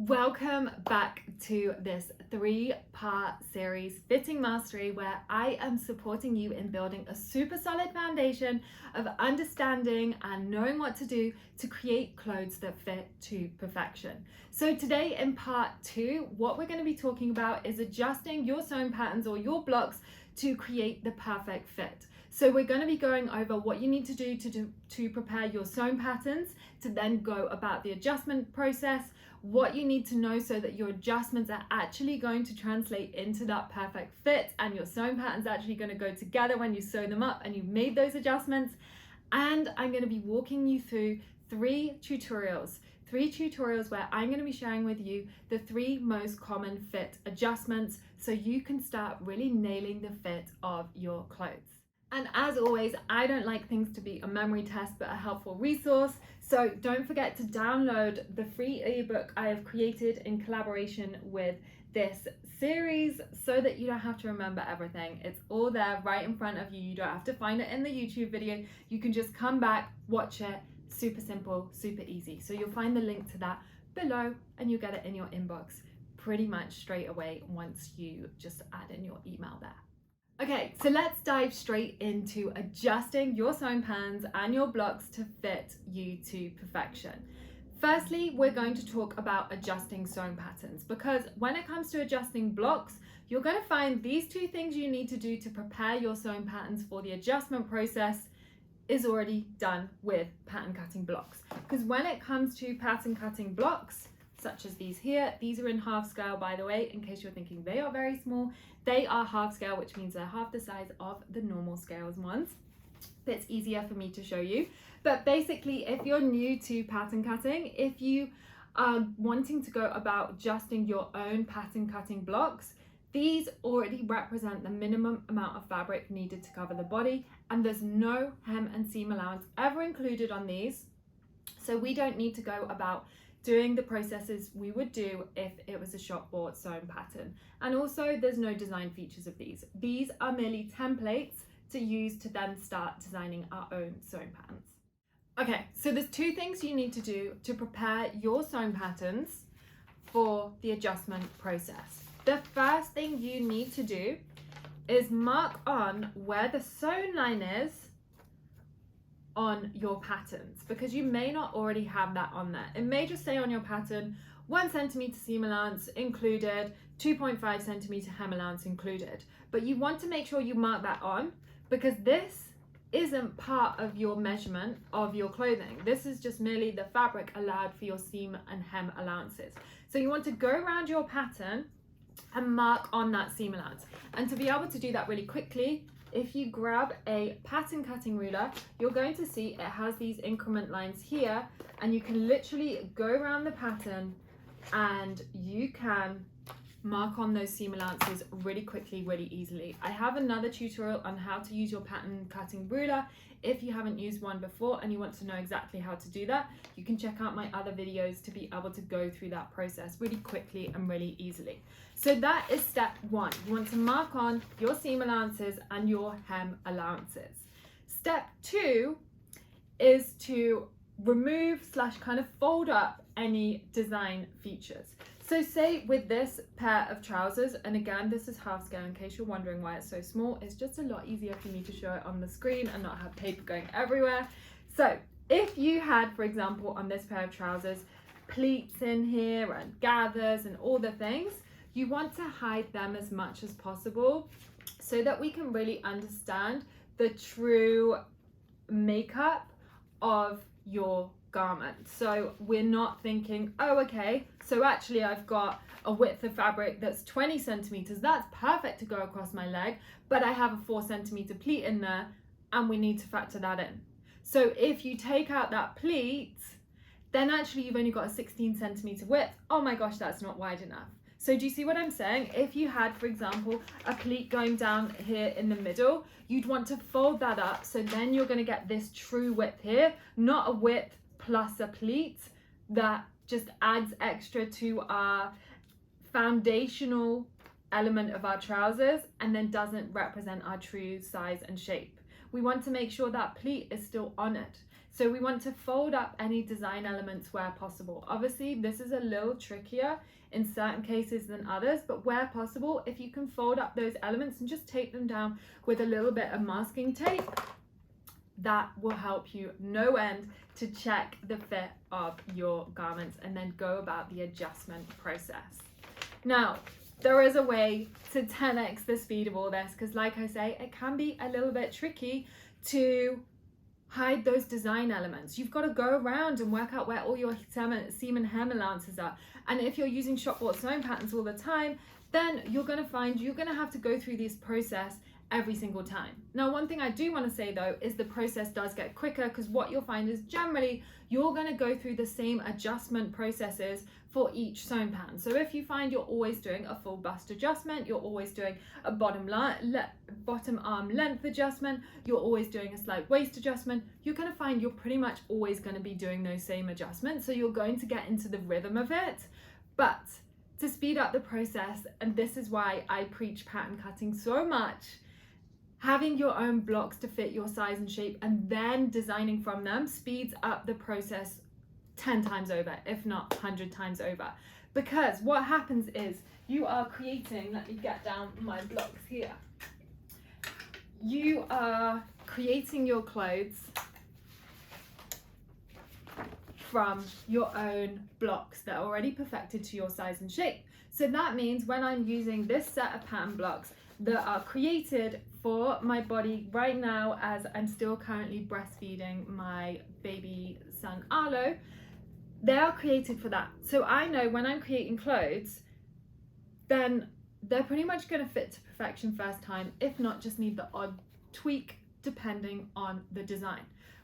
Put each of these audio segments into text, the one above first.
Welcome back to this 3-part series, Fitting Mastery, where I am supporting you in building a super solid foundation of understanding and knowing what to do to create clothes that fit to perfection. So today in part 2, what we're going to be talking about is adjusting your sewing patterns or your blocks to create the perfect fit. So we're going to be going over what you need to do to prepare your sewing patterns, to then go about the adjustment process, what you need to know so that your adjustments are actually going to translate into that perfect fit and your sewing patterns actually going to go together when you sew them up and you've made those adjustments. And I'm going to be walking you through three tutorials where I'm going to be sharing with you the 3 most common fit adjustments so you can start really nailing the fit of your clothes. And as always, I don't like things to be a memory test, but a helpful resource. So don't forget to download the free ebook I have created in collaboration with this series so that you don't have to remember everything. It's all there right in front of you. You don't have to find it in the YouTube video. You can just come back, watch it. Super simple, super easy. So you'll find the link to that below and you'll get it in your inbox pretty much straight away once you just add in your email there. Okay, so let's dive straight into adjusting your sewing patterns and your blocks to fit you to perfection. Firstly, we're going to talk about adjusting sewing patterns because when it comes to adjusting blocks, you're going to find these 2 things you need to do to prepare your sewing patterns for the adjustment process is already done with pattern cutting blocks. Because when it comes to pattern cutting blocks, such as these here, these are in half scale, by the way, in case you're thinking they are very small. They are half scale, which means they're half the size of the normal scales ones. It's easier for me to show you. But basically, if you're new to pattern cutting, if you are wanting to go about adjusting your own pattern cutting blocks, these already represent the minimum amount of fabric needed to cover the body, and there's no hem and seam allowance ever included on these. So we don't need to go about doing the processes we would do if it was a shop bought sewing pattern. And also there's no design features of these. These are merely templates to use to then start designing our own sewing patterns. Okay, so there's 2 things you need to do to prepare your sewing patterns for the adjustment process. The first thing you need to do is mark on where the sewn line is on your patterns, because you may not already have that on there. It may just say on your pattern 1 centimeter seam allowance included, 2.5 centimeter hem allowance included, but you want to make sure you mark that on because this isn't part of your measurement of your clothing. This is just merely the fabric allowed for your seam and hem allowances. So you want to go around your pattern and mark on that seam allowance. And to be able to do that really quickly, if you grab a pattern cutting ruler, you're going to see it has these increment lines here, and you can literally go around the pattern and you can mark on those seam allowances really quickly, really easily. I have another tutorial on how to use your pattern cutting ruler. If you haven't used one before and you want to know exactly how to do that, you can check out my other videos to be able to go through that process really quickly and really easily. So that is step 1. You want to mark on your seam allowances and your hem allowances. Step 2 is to remove / kind of fold up any design features. So say with this pair of trousers, and again, this is half scale in case you're wondering why it's so small. It's just a lot easier for me to show it on the screen and not have paper going everywhere. So if you had, for example, on this pair of trousers, pleats in here and gathers and all the things, you want to hide them as much as possible so that we can really understand the true makeup of your garment. So we're not thinking, oh, okay, so actually I've got a width of fabric that's 20 centimeters. That's perfect to go across my leg, but I have a 4 centimeter pleat in there and we need to factor that in. So if you take out that pleat, then actually you've only got a 16 centimeter width. Oh my gosh, that's not wide enough. So do you see what I'm saying? If you had, for example, a pleat going down here in the middle, you'd want to fold that up. So then you're going to get this true width here, not a width plus a pleat that just adds extra to our foundational element of our trousers and then doesn't represent our true size and shape. We want to make sure that pleat is still on it. So we want to fold up any design elements where possible. Obviously, this is a little trickier in certain cases than others, but where possible, if you can fold up those elements and just tape them down with a little bit of masking tape, that will help you no end to check the fit of your garments and then go about the adjustment process. Now, there is a way to 10x the speed of all this, because like I say, it can be a little bit tricky to hide those design elements. You've got to go around and work out where all your seam and hem allowances are. And if you're using shop bought sewing patterns all the time, then you're going to find you're going to have to go through this process every single time. Now, one thing I do want to say though is the process does get quicker, because what you'll find is generally you're going to go through the same adjustment processes for each sewn pattern. So if you find you're always doing a full bust adjustment, you're always doing a bottom arm length adjustment, you're always doing a slight waist adjustment, you're going to find you're pretty much always going to be doing those same adjustments. So you're going to get into the rhythm of it. But to speed up the process, and this is why I preach pattern cutting so much, having your own blocks to fit your size and shape and then designing from them speeds up the process 10 times over, if not 100 times over. Because what happens is you are creating, let me get down my blocks here. You are creating your clothes from your own blocks that are already perfected to your size and shape. So that means when I'm using this set of pattern blocks that are created for my body right now, as I'm still currently breastfeeding my baby son Arlo, they are created for that. So I know when I'm creating clothes, then they're pretty much going to fit to perfection first time, if not just need the odd tweak depending on the design.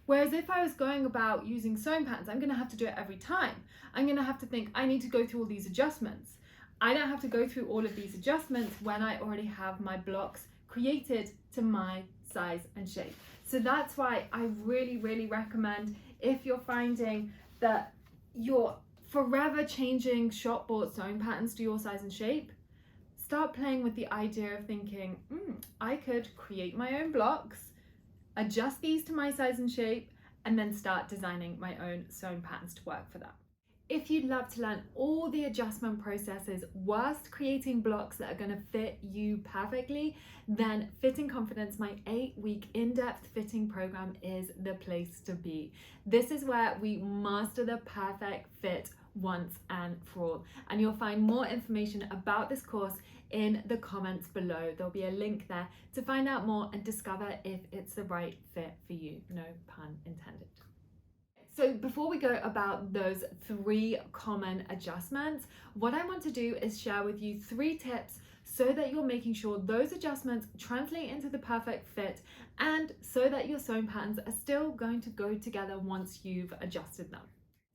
Whereas if I was going about using sewing patterns, I'm going to have to do it every time. I'm going to have to think, I need to go through all these adjustments. I don't have to go through all of these adjustments when I already have my blocks created to my size and shape. So that's why I really, really recommend, if you're finding that you're forever changing shop bought sewing patterns to your size and shape, start playing with the idea of thinking, I could create my own blocks, adjust these to my size and shape, and then start designing my own sewing patterns to work for that. If you'd love to learn all the adjustment processes whilst creating blocks that are going to fit you perfectly, then Fitting Confidence, my 8-week in-depth fitting program, is the place to be. This is where we master the perfect fit once and for all. And you'll find more information about this course in the comments below. There'll be a link there to find out more and discover if it's the right fit for you. No pun intended. So before we go about those 3 common adjustments, what I want to do is share with you 3 tips so that you're making sure those adjustments translate into the perfect fit, and so that your sewing patterns are still going to go together once you've adjusted them.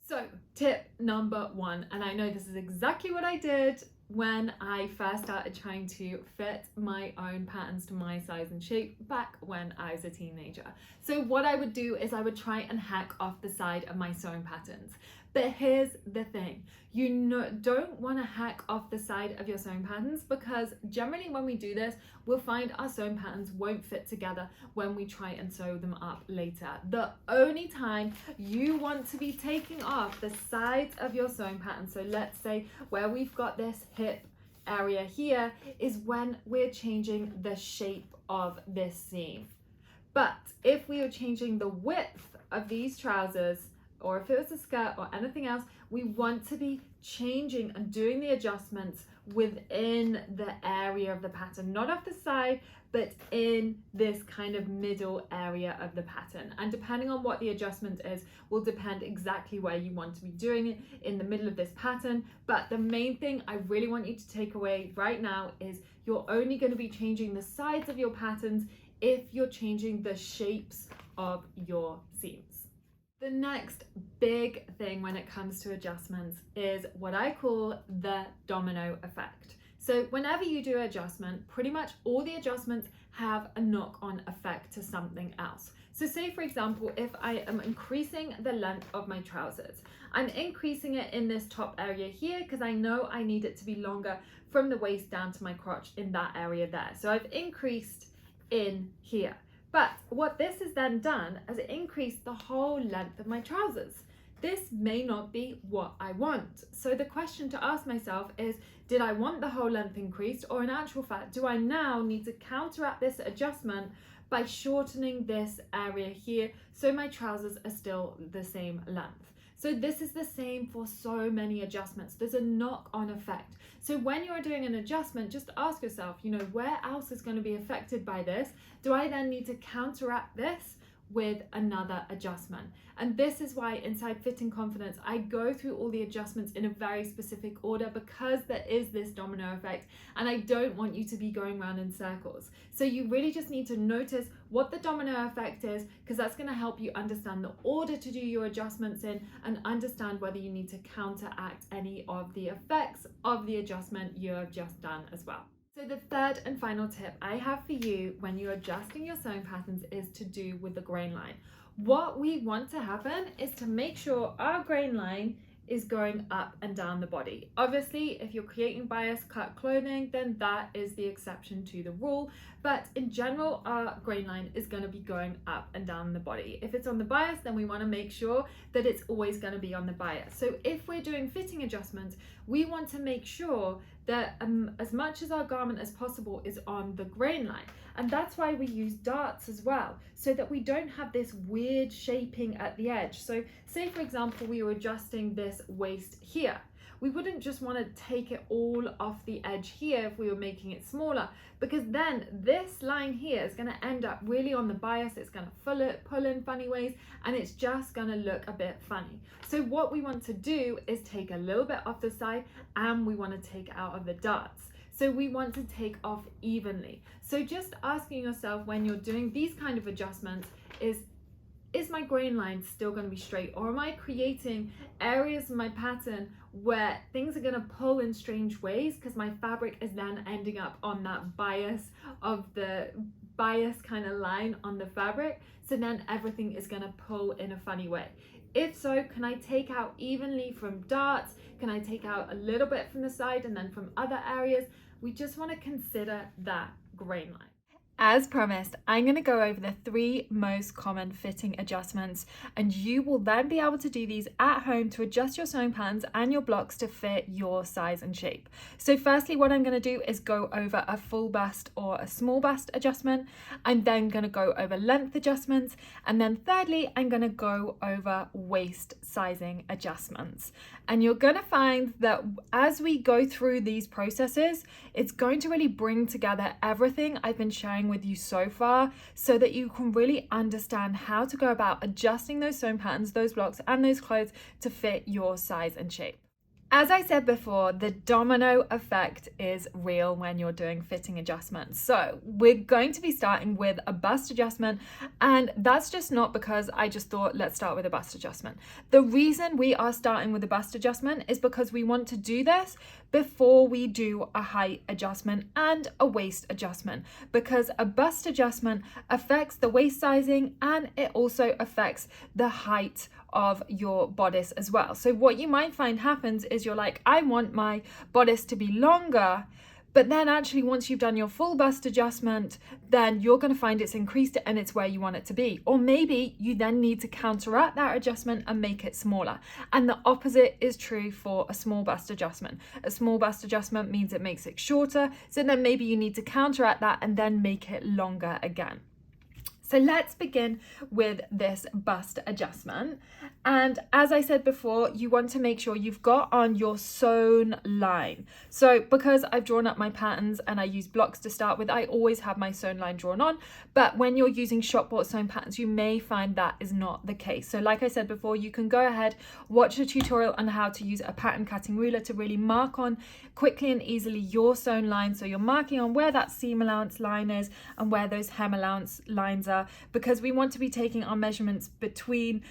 So tip number 1, and I know this is exactly what I did when I first started trying to fit my own patterns to my size and shape back when I was a teenager. So what I would do is I would try and hack off the side of my sewing patterns. But here's the thing, you don't want to hack off the side of your sewing patterns, because generally when we do this, we'll find our sewing patterns won't fit together when we try and sew them up later. The only time you want to be taking off the sides of your sewing pattern, so let's say where we've got this hip area here, is when we're changing the shape of this seam. But if we are changing the width of these trousers, or if it was a skirt or anything else, we want to be changing and doing the adjustments within the area of the pattern, not off the side, but in this kind of middle area of the pattern. And depending on what the adjustment is, will depend exactly where you want to be doing it in the middle of this pattern. But the main thing I really want you to take away right now is you're only going to be changing the sides of your patterns if you're changing the shapes of your seams. The next big thing when it comes to adjustments is what I call the domino effect. So whenever you do adjustment, pretty much all the adjustments have a knock-on effect to something else. So say for example, if I am increasing the length of my trousers, I'm increasing it in this top area here because I know I need it to be longer from the waist down to my crotch in that area there. So I've increased in here. But what this has then done is it increased the whole length of my trousers. This may not be what I want. So the question to ask myself is, did I want the whole length increased, or in actual fact, do I now need to counteract this adjustment by shortening this area here so my trousers are still the same length? So this is the same for so many adjustments. There's a knock-on effect. So when you're doing an adjustment, just ask yourself, where else is going to be affected by this? Do I then need to counteract this with another adjustment? And this is why inside Fitting Confidence, I go through all the adjustments in a very specific order, because there is this domino effect and I don't want you to be going around in circles. So you really just need to notice what the domino effect is, because that's going to help you understand the order to do your adjustments in and understand whether you need to counteract any of the effects of the adjustment you have just done as well. So the third and final tip I have for you when you're adjusting your sewing patterns is to do with the grain line. What we want to happen is to make sure our grain line is going up and down the body. Obviously, if you're creating bias cut clothing, then that is the exception to the rule. But in general, our grain line is going to be going up and down the body. If it's on the bias, then we want to make sure that it's always going to be on the bias. So if we're doing fitting adjustments, we want to make sure that as much as our garment as possible is on the grain line. And that's why we use darts as well, so that we don't have this weird shaping at the edge. So say, for example, we were adjusting this waist here. We wouldn't just want to take it all off the edge here if we were making it smaller, because then this line here is going to end up really on the bias. It's going to pull in funny ways, and it's just going to look a bit funny. So what we want to do is take a little bit off the side, and we want to take out of the darts. So we want to take off evenly. So just asking yourself when you're doing these kind of adjustments is my grain line still going to be straight, or am I creating areas in my pattern where things are going to pull in strange ways because my fabric is then ending up on that bias of the bias kind of line on the fabric, so then everything is going to pull in a funny way? If so, can I take out evenly from darts? Can I take out a little bit from the side and then from other areas? We just want to consider that grain line. As promised, I'm going to go over the 3 most common fitting adjustments, and you will then be able to do these at home to adjust your sewing patterns and your blocks to fit your size and shape. So firstly, what I'm going to do is go over a full bust or a small bust adjustment. I'm then going to go over length adjustments, and then thirdly, I'm going to go over waist sizing adjustments. And you're going to find that as we go through these processes, it's going to really bring together everything I've been sharing with you so far, so that you can really understand how to go about adjusting those sewing patterns, those blocks, and those clothes to fit your size and shape. As I said before, the domino effect is real when you're doing fitting adjustments. So we're going to be starting with a bust adjustment, and that's just not because I just thought let's start with a bust adjustment. The reason we are starting with a bust adjustment is because we want to do this before we do a height adjustment and a waist adjustment, because a bust adjustment affects the waist sizing and it also affects the height of your bodice as well. So what you might find happens is you're like, I want my bodice to be longer, but then actually once you've done your full bust adjustment, then you're going to find it's increased and it's where you want it to be. Or maybe you then need to counteract that adjustment and make it smaller. And the opposite is true for a small bust adjustment. A small bust adjustment means it makes it shorter, so then maybe you need to counteract that and then make it longer again. So let's begin with this bust adjustment. And as I said before, you want to make sure you've got on your sewn line. So because I've drawn up my patterns and I use blocks to start with, I always have my sewn line drawn on. But when you're using shop bought sewn patterns, you may find that is not the case. So like I said before, you can go ahead, watch a tutorial on how to use a pattern cutting ruler to really mark on quickly and easily your sewn line. So you're marking on where that seam allowance line is and where those hem allowance lines are, because we want to be taking our measurements between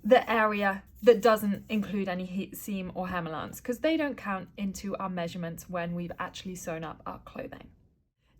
the area that doesn't include any seam or hem allowance, because they don't count into our measurements when we've actually sewn up our clothing.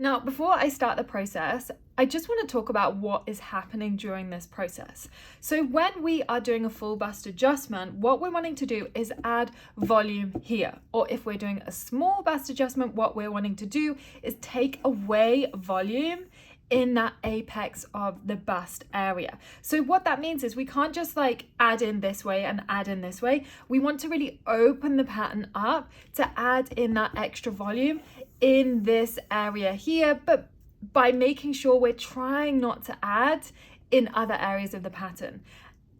Now, before I start the process, I just want to talk about what is happening during this process. So when we are doing a full bust adjustment, what we're wanting to do is add volume here. Or if we're doing a small bust adjustment, what we're wanting to do is take away volume in that apex of the bust area. So what that means is we can't just like add in this way and add in this way. We want to really open the pattern up to add in that extra volume in this area here, but by making sure we're trying not to add in other areas of the pattern.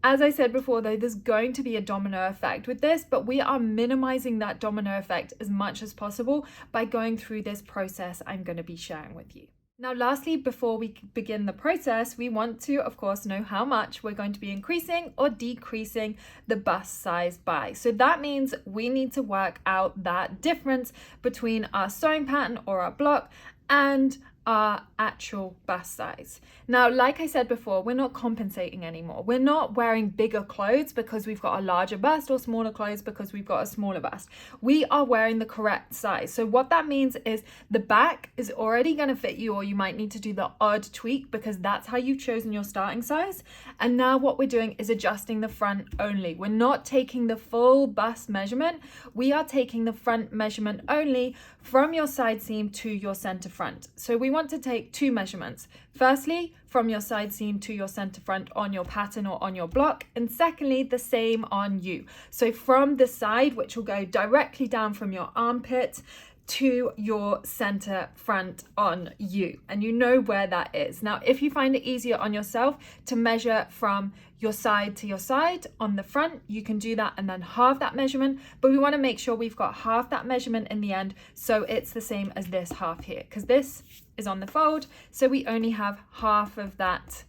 As I said before though, there's going to be a domino effect with this, but we are minimizing that domino effect as much as possible by going through this process I'm going to be sharing with you. Now, lastly, before we begin the process, we want to, of course, know how much we're going to be increasing or decreasing the bust size by. So that means we need to work out that difference between our sewing pattern or our block and our actual bust size. Now, like I said before, we're not compensating anymore. We're not wearing bigger clothes because we've got a larger bust or smaller clothes because we've got a smaller bust. We are wearing the correct size. So what that means is the back is already going to fit you, or you might need to do the odd tweak because that's how you've chosen your starting size. And now what we're doing is adjusting the front only. We're not taking the full bust measurement. We are taking the front measurement only from your side seam to your center front. So we want to take two measurements. Firstly, from your side seam to your center front on your pattern or on your block, and secondly, the same on you. So from the side, which will go directly down from your armpit to your center front on you, and you know where that is. Now, if you find it easier on yourself to measure from your side to your side on the front, you can do that and then halve that measurement, but we want to make sure we've got half that measurement in the end, so it's the same as this half here, because this is on the fold, so we only have half of that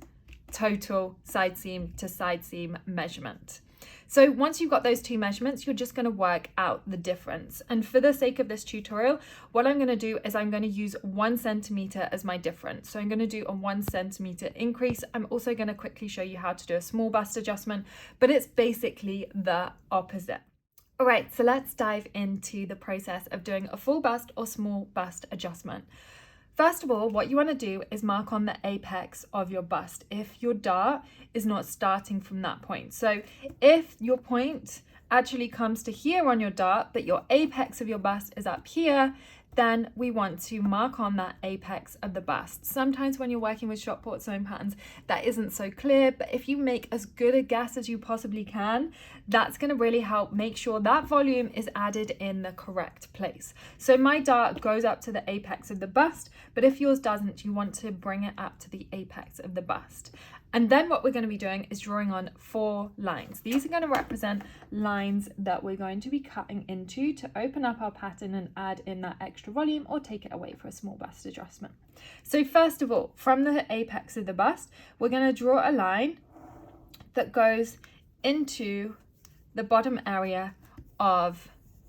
total side seam to side seam measurement. So once you've got those two measurements, you're just going to work out the difference. And for the sake of this tutorial, what I'm going to do is I'm going to use 1 centimeter as my difference. So I'm going to do a 1 centimeter increase. I'm also going to quickly show you how to do a small bust adjustment, but it's basically the opposite. All right, so let's dive into the process of doing a full bust or small bust adjustment. First of all, what you want to do is mark on the apex of your bust if your dart is not starting from that point. So if your point actually comes to here on your dart, but your apex of your bust is up here, then we want to mark on that apex of the bust. Sometimes when you're working with shop bought sewing patterns, that isn't so clear, but if you make as good a guess as you possibly can, that's going to really help make sure that volume is added in the correct place. So my dart goes up to the apex of the bust, but if yours doesn't, you want to bring it up to the apex of the bust. And then what we're going to be doing is drawing on 4 lines. These are going to represent lines that we're going to be cutting into to open up our pattern and add in that extra volume or take it away for a small bust adjustment. So first of all, from the apex of the bust, we're going to draw a line that goes into the bottom area of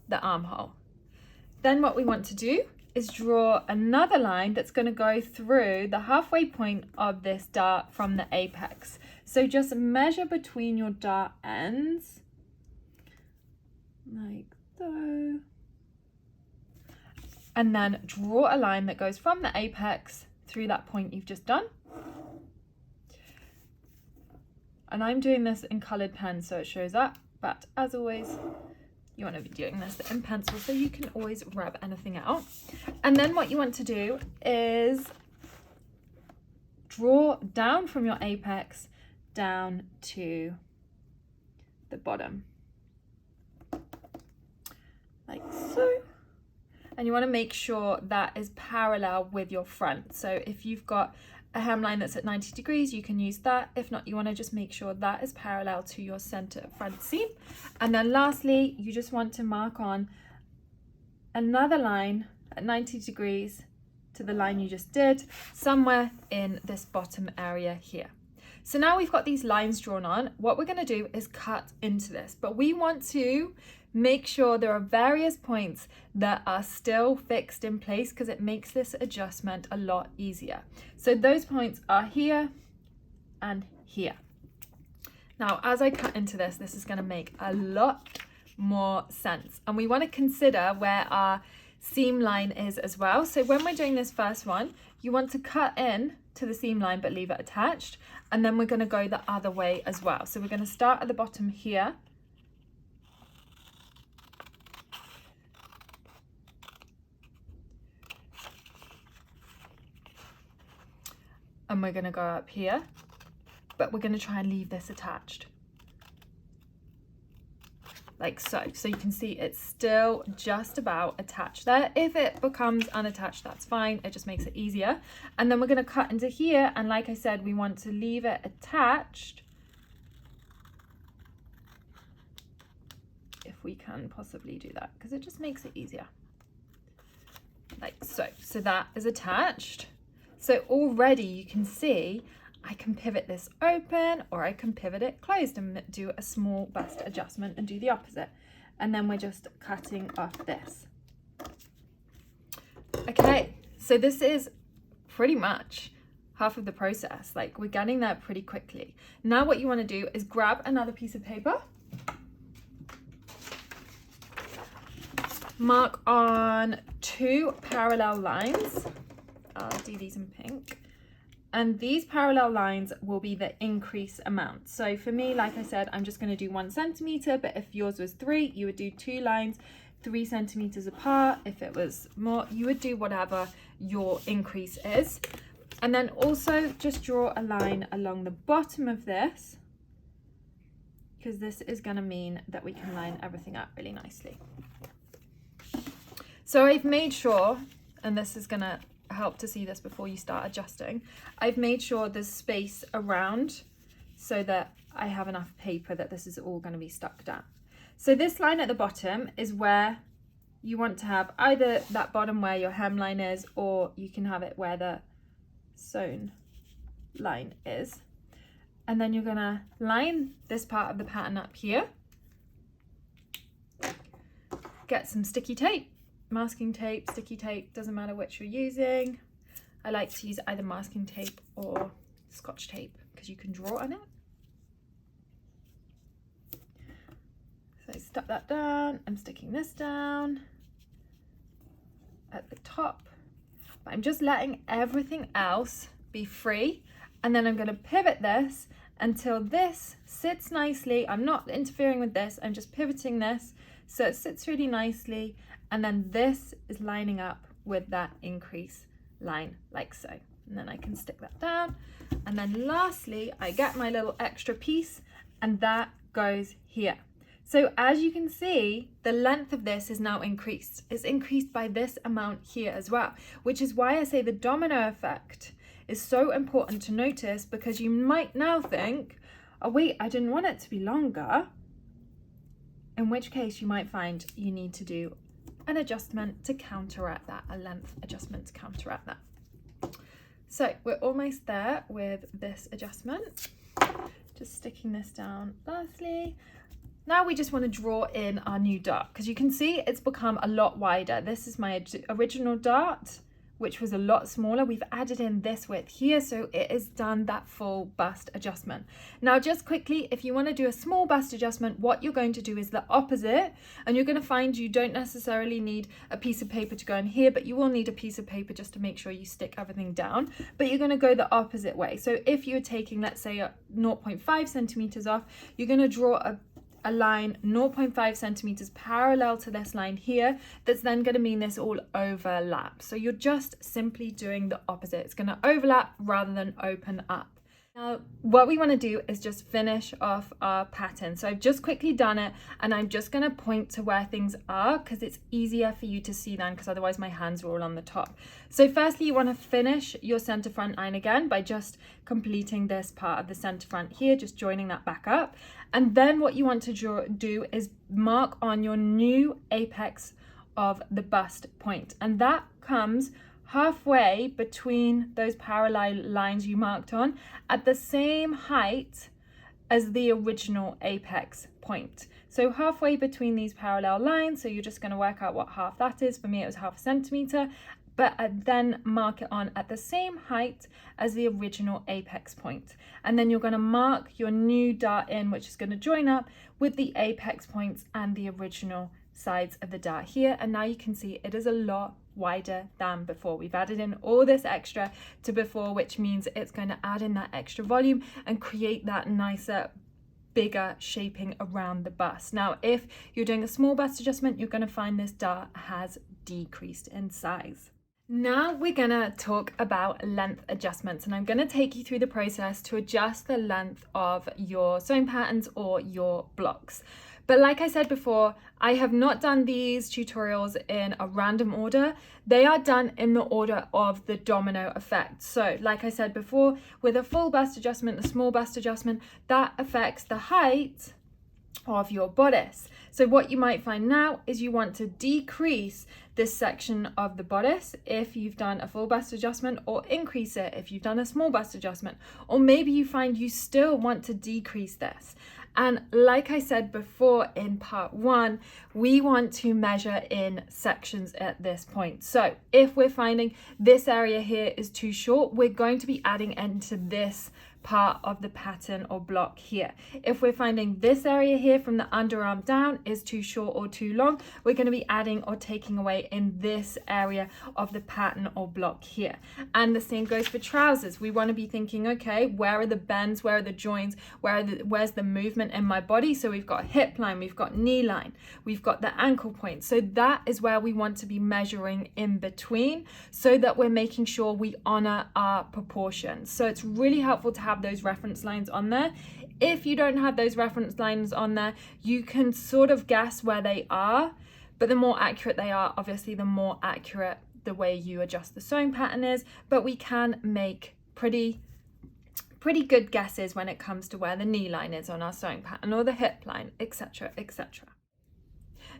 the armhole. Then what we want to do is draw another line that's going to go through the halfway point of this dart from the apex. So just measure between your dart ends, like so, and then draw a line that goes from the apex through that point you've just done. And I'm doing this in colored pen so it shows up, but as always, you want to be doing this in pencil so you can always rub anything out. And then what you want to do is draw down from your apex down to the bottom, like so. And you want to make sure that is parallel with your front. So if you've got a hemline that's at 90 degrees, you can use that. If not, you want to just make sure that is parallel to your center front seam. And then lastly, you just want to mark on another line at 90 degrees to the line you just did, somewhere in this bottom area here. So now we've got these lines drawn on, what we're going to do is cut into this, but we want to make sure there are various points that are still fixed in place because it makes this adjustment a lot easier. So those points are here and here. Now, as I cut into this, this is going to make a lot more sense. And we want to consider where our seam line is as well. So when we're doing this first one, you want to cut in to the seam line but leave it attached. And then we're going to go the other way as well. So we're going to start at the bottom here. and we're going to go up here, but we're going to try and leave this attached. Like so. So you can see it's still just about attached there. If it becomes unattached, that's fine. It just makes it easier. And then we're going to cut into here. And like I said, we want to leave it attached if we can possibly do that, because it just makes it easier. Like so. So that is attached. So already you can see I can pivot this open, or I can pivot it closed and do a small bust adjustment and do the opposite. And then we're just cutting off this. Okay, so this is pretty much half of the process. Like, we're getting there pretty quickly. Now what you want to do is grab another piece of paper, mark on 2 parallel lines. I'll do these in pink. And these parallel lines will be the increase amount. So for me, like I said, I'm just going to do 1 centimeter, but if yours was 3, you would do 2 lines 3 centimeters apart. If it was more, you would do whatever your increase is. And then also just draw a line along the bottom of this, because this is going to mean that we can line everything up really nicely. So I've made sure, and this is going to help to see this before you start adjusting, I've made sure there's space around so that I have enough paper that this is all going to be stuck down. So this line at the bottom is where you want to have either that bottom where your hemline is, or you can have it where the sewn line is. And then you're going to line this part of the pattern up here. Get some sticky tape. Masking tape, sticky tape, doesn't matter which you're using. I like to use either masking tape or Scotch tape because you can draw on it. So stuck that down. I'm sticking this down at the top. But I'm just letting everything else be free. And then I'm going to pivot this until this sits nicely. I'm not interfering with this. I'm just pivoting this so it sits really nicely. And then this is lining up with that increase line, like so. And then I can stick that down. And then lastly, I get my little extra piece, and that goes here. So as you can see, the length of this is now increased. It's increased by this amount here as well, which is why I say the domino effect is so important to notice, because you might now think, oh wait, I didn't want it to be longer. In which case you might find you need to do an adjustment to counteract that, a length adjustment to counteract that. So we're almost there with this adjustment. Just sticking this down lastly. Now we just want to draw in our new dart, because you can see it's become a lot wider. This is my original dart, which was a lot smaller. We've added in this width here, so it has done that full bust adjustment. Now, just quickly, if you want to do a small bust adjustment, what you're going to do is the opposite, and you're going to find you don't necessarily need a piece of paper to go in here, but you will need a piece of paper just to make sure you stick everything down. But you're going to go the opposite way. So if you're taking, let's say, 0.5 centimeters off, you're going to draw a line 0.5 centimeters parallel to this line here. That's then going to mean this all overlaps. So you're just simply doing the opposite. It's going to overlap rather than open up. Now, what we want to do is just finish off our pattern. So I've just quickly done it, and I'm just going to point to where things are because it's easier for you to see then, because otherwise my hands are all on the top. So firstly, you want to finish your center front line again by just completing this part of the center front here, just joining that back up. And then what you want to do is mark on your new apex of the bust point. And that comes halfway between those parallel lines you marked on, at the same height as the original apex point. So halfway between these parallel lines, so you're just going to work out what half that is. For me, it was 0.5 centimeter, but then mark it on at the same height as the original apex point. And then you're going to mark your new dart in, which is going to join up with the apex points and the original sides of the dart here. And now you can see it is a lot wider than before. We've added in all this extra to before, which means it's going to add in that extra volume and create that nicer, bigger shaping around the bust. Now, if you're doing a small bust adjustment, you're going to find this dart has decreased in size. Now we're gonna talk about length adjustments, and I'm gonna take you through the process to adjust the length of your sewing patterns or your blocks. But like I said before, I have not done these tutorials in a random order. They are done in the order of the domino effect. So like I said before, with a full bust adjustment, a small bust adjustment, that affects the height of your bodice. So what you might find now is you want to decrease this section of the bodice if you've done a full bust adjustment, or increase it if you've done a small bust adjustment, or maybe you find you still want to decrease this. And like I said before in part 1, we want to measure in sections at this point. So if we're finding this area here is too short, we're going to be adding into this part of the pattern or block here. If we're finding this area here from the underarm down is too short or too long, we're going to be adding or taking away in this area of the pattern or block here. And the same goes for trousers. We want to be thinking, okay, where are the bends, where are the joints, where's the movement in my body? So we've got hip line, we've got knee line, we've got the ankle point. So that is where we want to be measuring in between, so that we're making sure we honor our proportions. So it's really helpful to have those reference lines on there. If you don't have those reference lines on there, you can sort of guess where they are, but the more accurate they are, obviously the more accurate the way you adjust the sewing pattern is. But we can make pretty good guesses when it comes to where the knee line is on our sewing pattern, or the hip line, etc., etc.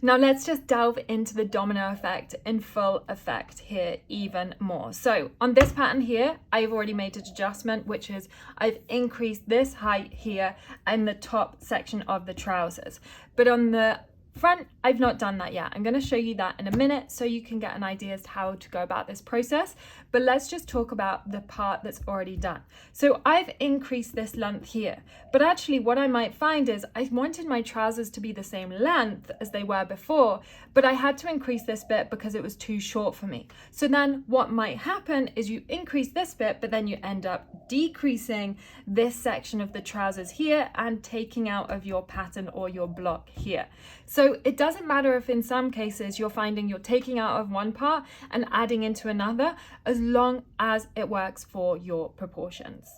Now let's just delve into the domino effect in full effect here even more. So on this pattern here, I've already made an adjustment, which is I've increased this height here in the top section of the trousers. But on the front, I've not done that yet. I'm going to show you that in a minute so you can get an idea as to how to go about this process. But let's just talk about the part that's already done. So I've increased this length here, but actually what I might find is I wanted my trousers to be the same length as they were before, but I had to increase this bit because it was too short for me. So then what might happen is you increase this bit, but then you end up decreasing this section of the trousers here and taking out of your pattern or your block here. So it doesn't matter if in some cases you're finding you're taking out of one part and adding into another, as long as it works for your proportions.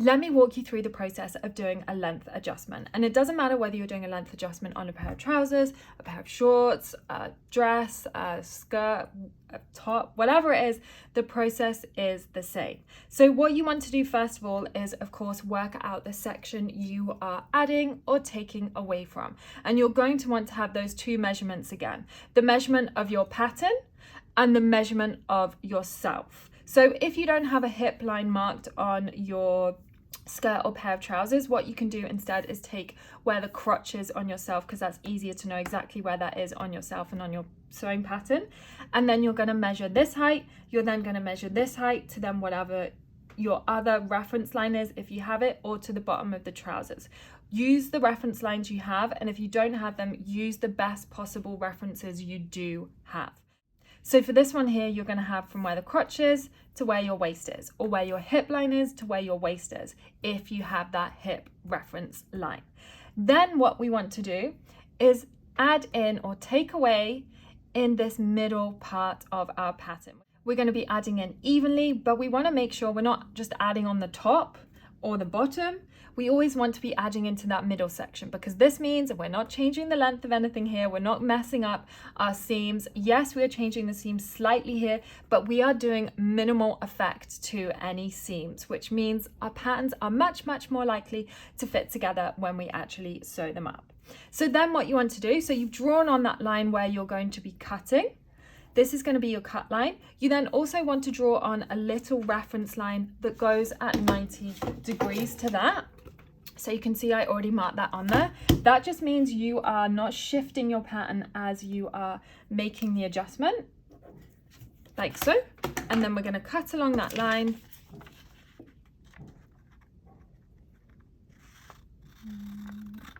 Let me walk you through the process of doing a length adjustment. And it doesn't matter whether you're doing a length adjustment on a pair of trousers, a pair of shorts, a dress, a skirt, a top, whatever it is, the process is the same. So what you want to do first of all is, of course, work out the section you are adding or taking away from. And you're going to want to have those two measurements again, the measurement of your pattern and the measurement of yourself. So if you don't have a hip line marked on your skirt or pair of trousers, what you can do instead is take where the crotch is on yourself, because that's easier to know exactly where that is on yourself and on your sewing pattern. And then you're going to measure this height, you're then going to measure this height to then whatever your other reference line is, if you have it, or to the bottom of the trousers. Use the reference lines you have, and if you don't have them, use the best possible references you do have. So for this one here, you're going to have from where the crotch is to where your waist is, or where your hip line is to where your waist is, if you have that hip reference line. Then what we want to do is add in or take away in this middle part of our pattern. We're going to be adding in evenly, but we want to make sure we're not just adding on the top or the bottom. We always want to be adding into that middle section, because this means we're not changing the length of anything here. We're not messing up our seams. Yes, we are changing the seams slightly here, but we are doing minimal effect to any seams, which means our patterns are much, much more likely to fit together when we actually sew them up. So then what you want to do, so you've drawn on that line where you're going to be cutting. This is going to be your cut line. You then also want to draw on a little reference line that goes at 90 degrees to that. So you can see I already marked that on there. That just means you are not shifting your pattern as you are making the adjustment, like so. And then we're going to cut along that line.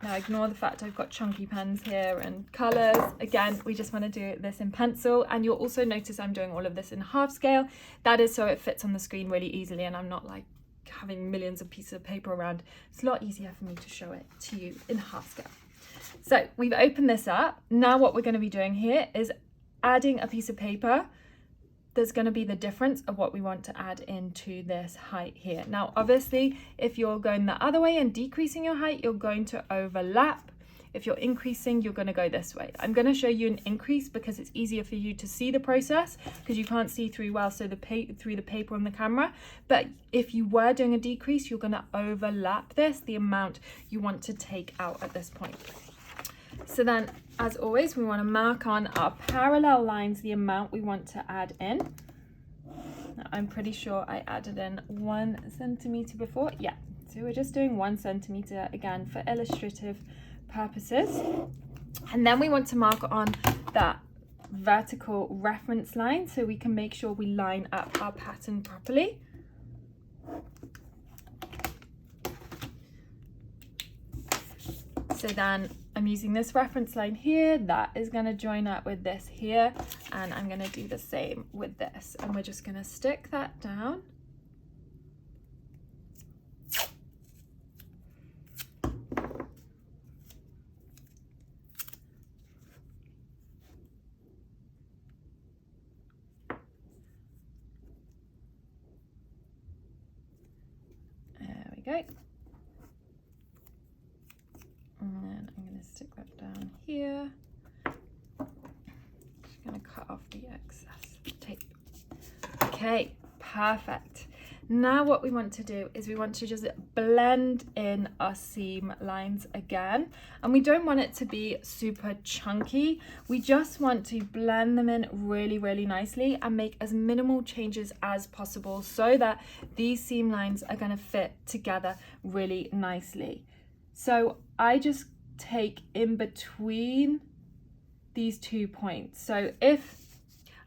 Now ignore the fact I've got chunky pens here and colours. Again, we just want to do this in pencil, and you'll also notice I'm doing all of this in half scale. That is so it fits on the screen really easily, and I'm not like having millions of pieces of paper around. It's a lot easier for me to show it to you in half scale. So we've opened this up. Now what we're going to be doing here is adding a piece of paper there's going to be the difference of what we want to add into this height here. Now, obviously, if you're going the other way and decreasing your height, you're going to overlap. If you're increasing, you're going to go this way. I'm going to show you an increase because it's easier for you to see the process because you can't see through well, so through the paper on the camera. But if you were doing a decrease, you're going to overlap this, the amount you want to take out at this point. So then, as always, we want to mark on our parallel lines the amount we want to add in. Now, I'm pretty sure I added in 1 centimeter before. Yeah, so we're just doing 1 centimeter again for illustrative purposes. And then we want to mark on that vertical reference line so we can make sure we line up our pattern properly. So then I'm using this reference line here, that is going to join up with this here, and I'm going to do the same with this, and we're just going to stick that down. There we go. And then I'm going to stick that down here. Just going to cut off the excess tape. Okay, perfect. Now what we want to do is we want to just blend in our seam lines again. And we don't want it to be super chunky. We just want to blend them in really, really nicely and make as minimal changes as possible so that these seam lines are going to fit together really nicely. So I just take in between these 2 points. So if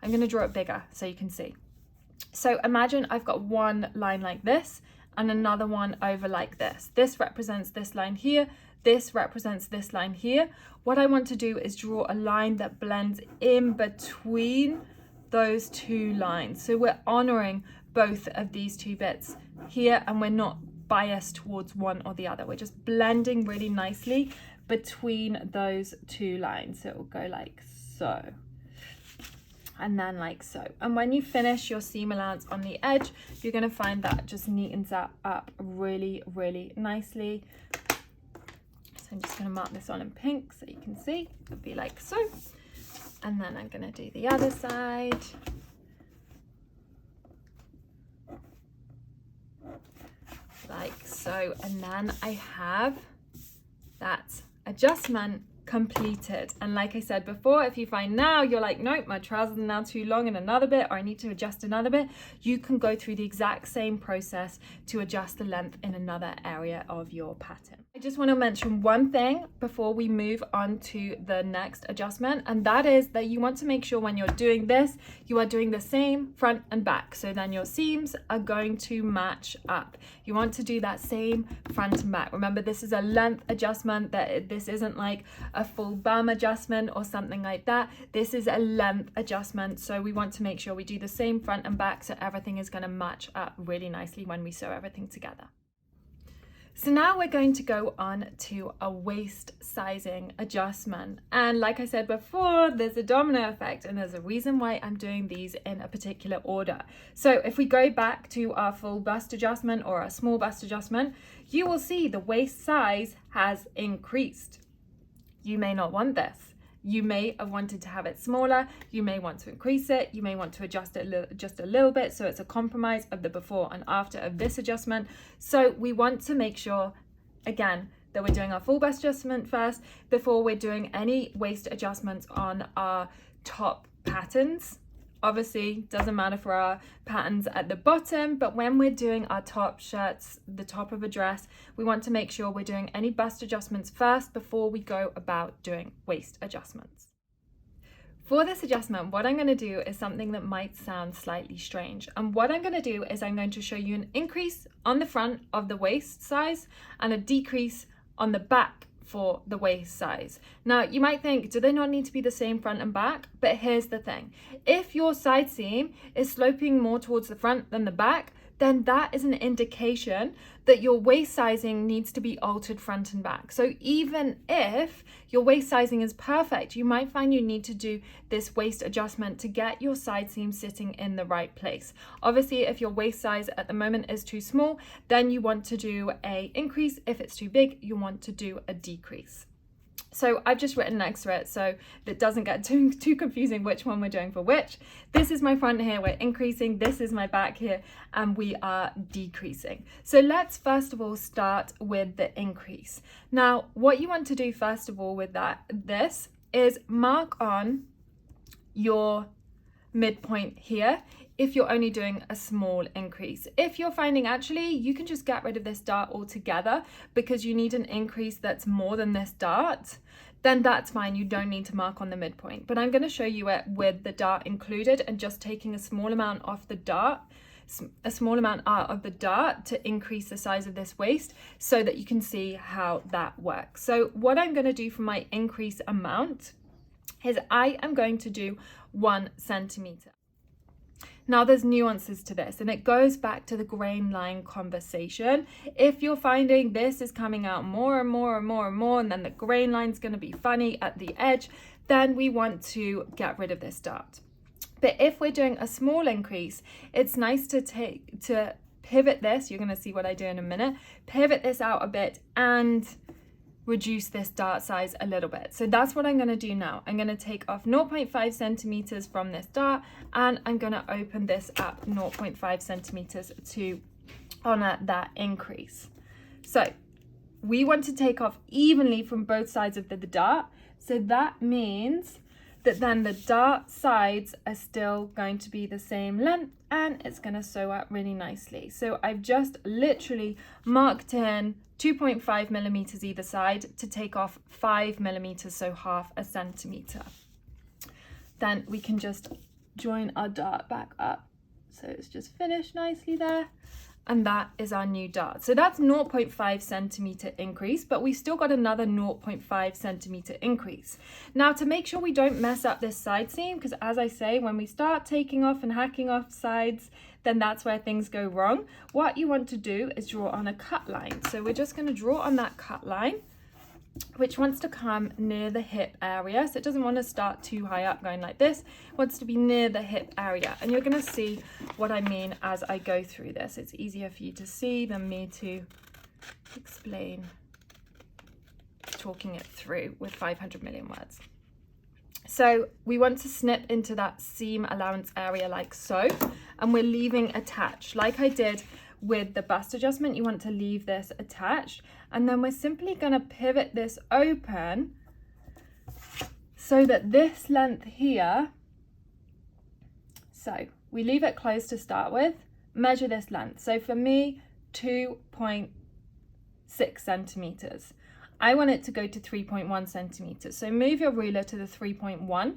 I'm going to draw it bigger so you can see. So imagine I've got one line like this and another one over like this. This represents this line here. This represents this line here. What I want to do is draw a line that blends in between those two lines. So we're honoring both of these two bits here and we're not biased towards one or the other. We're just blending really nicely between those two lines. So it will go like so and then like so. And when you finish your seam allowance on the edge, you're going to find that just neatens that up really, really nicely. So I'm just going to mark this on in pink so you can see. It'll be like so. And then I'm going to do the other side. Like so, and then I have that adjustment completed. And like I said before, if you find now you're like, nope, my trousers are now too long in another bit, or I need to adjust another bit, you can go through the exact same process to adjust the length in another area of your pattern. I just want to mention one thing before we move on to the next adjustment, and that is that you want to make sure when you're doing this, you are doing the same front and back, so then your seams are going to match up. You want to do that same front and back. Remember, this is a length adjustment, that this isn't like a full bum adjustment or something like that. This is a length adjustment, so we want to make sure we do the same front and back so everything is going to match up really nicely when we sew everything together. So now we're going to go on to a waist sizing adjustment. And like I said before, there's a domino effect and there's a reason why I'm doing these in a particular order. So if we go back to our full bust adjustment or a small bust adjustment, you will see the waist size has increased. You may not want this. You may have wanted to have it smaller. You may want to increase it. You may want to adjust it just a little bit. So it's a compromise of the before and after of this adjustment. So we want to make sure, again, that we're doing our full bust adjustment first before we're doing any waist adjustments on our top patterns. Obviously, doesn't matter for our patterns at the bottom, but when we're doing our top shirts, the top of a dress, we want to make sure we're doing any bust adjustments first before we go about doing waist adjustments. For this adjustment, what I'm going to do is something that might sound slightly strange. And what I'm going to do is I'm going to show you an increase on the front of the waist size and a decrease on the back for the waist size. Now you might think, do they not need to be the same front and back? But here's the thing. If your side seam is sloping more towards the front than the back, then that is an indication that your waist sizing needs to be altered front and back. So even if your waist sizing is perfect, you might find you need to do this waist adjustment to get your side seam sitting in the right place. Obviously, if your waist size at the moment is too small, then you want to do an increase. If it's too big, you want to do a decrease. So I've just written next to it so that doesn't get too confusing which one we're doing for which. This is my front here, we're increasing. This is my back here, and we are decreasing. So let's first of all start with the increase. Now, what you want to do first of all with this is mark on your midpoint here if you're only doing a small increase. If you're finding actually you can just get rid of this dart altogether because you need an increase that's more than this dart, then that's fine, you don't need to mark on the midpoint. But I'm going to show you it with the dart included and just taking a small amount off the dart, a small amount out of the dart to increase the size of this waist so that you can see how that works. So what I'm going to do for my increase amount is I am going to do 1 centimeter. Now there's nuances to this, and it goes back to the grain line conversation. If you're finding this is coming out more and more and more and more, and then the grain line's going to be funny at the edge, then we want to get rid of this dart. But if we're doing a small increase, it's nice to pivot this. You're going to see what I do in a minute. Pivot this out a bit and reduce this dart size a little bit. So that's what I'm going to do now. I'm going to take off 0.5 centimeters from this dart, and I'm going to open this up 0.5 centimeters to honor that increase. So we want to take off evenly from both sides of the dart. So that means that then the dart sides are still going to be the same length, and it's going to sew up really nicely. So I've just literally marked in 2.5 millimeters either side to take off 5 millimeters, so half a centimeter. Then we can just join our dart back up. So it's just finished nicely there. And that is our new dart. So that's 0.5 centimeter increase, but we've still got another 0.5 centimeter increase. Now, to make sure we don't mess up this side seam, because as I say, when we start taking off and hacking off sides, then that's where things go wrong. What you want to do is draw on a cut line. So we're just going to draw on that cut line, which wants to come near the hip area. So it doesn't want to start too high up going like this. It wants to be near the hip area. And you're going to see what I mean as I go through this. It's easier for you to see than me to explain talking it through with 500 million words. So we want to snip into that seam allowance area like so, and we're leaving attached like I did with the bust adjustment. You want to leave this attached, and then we're simply going to pivot this open so that this length here, so we leave it closed to start with, measure this length. So for me, 2.6 centimeters. I want it to go to 3.1 centimeters. So move your ruler to the 3.1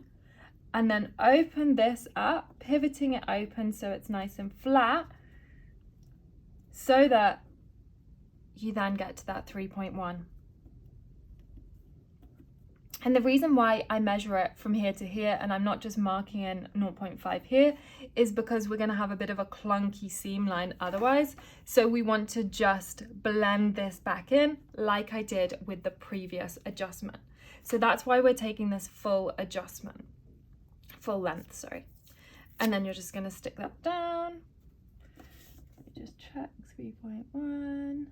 and then open this up, pivoting it open so it's nice and flat, so that you then get to that 3.1. And the reason why I measure it from here to here and I'm not just marking in 0.5 here is because we're going to have a bit of a clunky seam line otherwise. So we want to just blend this back in like I did with the previous adjustment. So that's why we're taking this full adjustment, full length, sorry. And then you're just going to stick that down. Just check 3.1.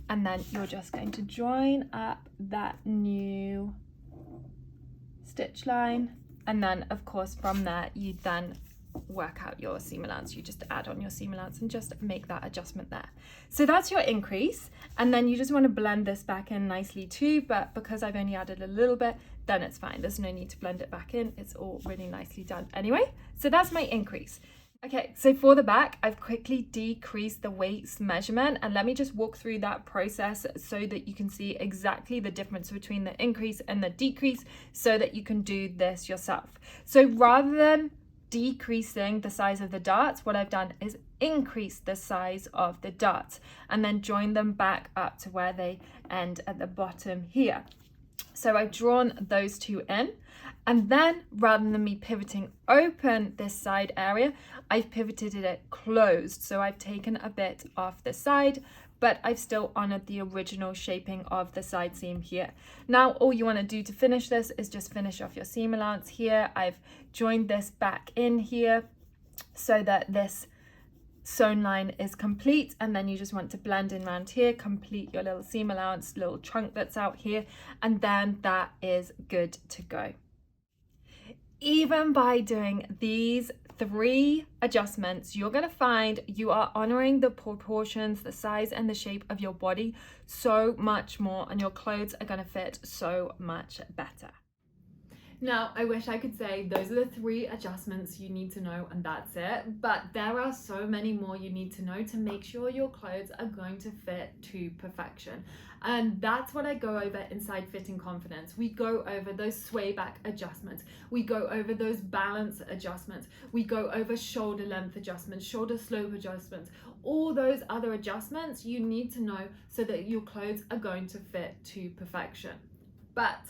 And then you're just going to join up that new stitch line. And then of course from there, you then work out your seam allowance. You just add on your seam allowance and just make that adjustment there. So that's your increase. And then you just want to blend this back in nicely too, but because I've only added a little bit, then it's fine. There's no need to blend it back in. It's all really nicely done anyway. So that's my increase. Okay, so for the back, I've quickly decreased the waist measurement, and let me just walk through that process so that you can see exactly the difference between the increase and the decrease so that you can do this yourself. So rather than decreasing the size of the darts, what I've done is increase the size of the darts and then join them back up to where they end at the bottom here. So I've drawn those two in, and then rather than me pivoting open this side area, I've pivoted it closed. So I've taken a bit off the side, but I've still honored the original shaping of the side seam here. Now, all you want to do to finish this is just finish off your seam allowance here. I've joined this back in here so that this sewn line is complete, and then you just want to blend in around here, complete your little seam allowance, little trunk that's out here, and then that is good to go. Even by doing these 3 adjustments, you're going to find you are honoring the proportions, the size and the shape of your body so much more, and your clothes are going to fit so much better. Now, I wish I could say those are the 3 adjustments you need to know and that's it, but there are so many more you need to know to make sure your clothes are going to fit to perfection. And that's what I go over inside Fitting Confidence. We go over those sway back adjustments. We go over those balance adjustments. We go over shoulder length adjustments, shoulder slope adjustments, all those other adjustments you need to know so that your clothes are going to fit to perfection. But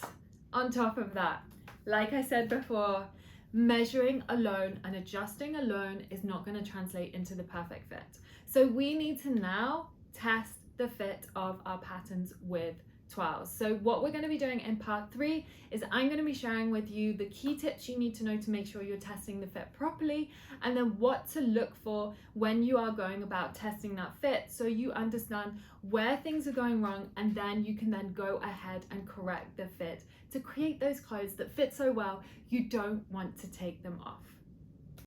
on top of that, like I said before, measuring alone and adjusting alone is not going to translate into the perfect fit. So we need to now test the fit of our patterns with twirls. So what we're going to be doing in part 3 is I'm going to be sharing with you the key tips you need to know to make sure you're testing the fit properly, and then what to look for when you are going about testing that fit, so you understand where things are going wrong, and then you can then go ahead and correct the fit to create those clothes that fit so well you don't want to take them off.